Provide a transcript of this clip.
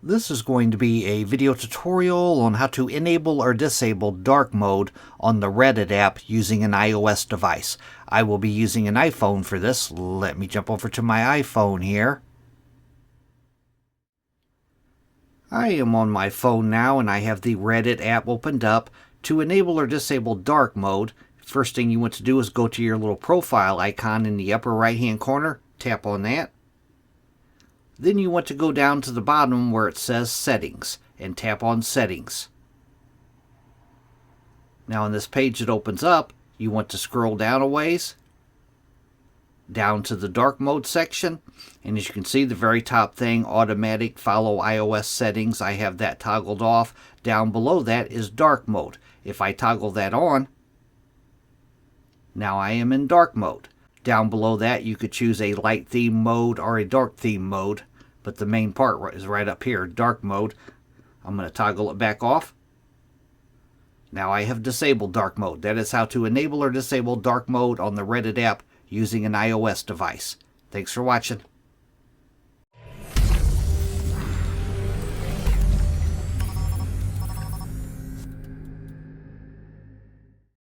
This is going to be a video tutorial on how to enable or disable dark mode on the Reddit app using an iOS device. I will be using an iPhone for this. Let me jump over to my iPhone here. I am on my phone now and I have the Reddit app opened up. To enable or disable dark mode, first thing you want to do is go to your little profile icon in the upper right hand corner. Tap on that. Then you want to go down to the bottom where it says Settings and tap on Settings. Now on this page that opens up, you want to scroll down a ways, down to the dark mode section, and as you can see, the very top thing, automatic follow iOS settings, I have that toggled off. Down below that is dark mode. If I toggle that on, now I am in dark mode. Down below that, you could choose a light theme mode or a dark theme mode, but the main part is right up here, dark mode. I'm going to toggle it back off. Now I have disabled dark mode. That is how to enable or disable dark mode on the Reddit app using an iOS device. Thanks for watching.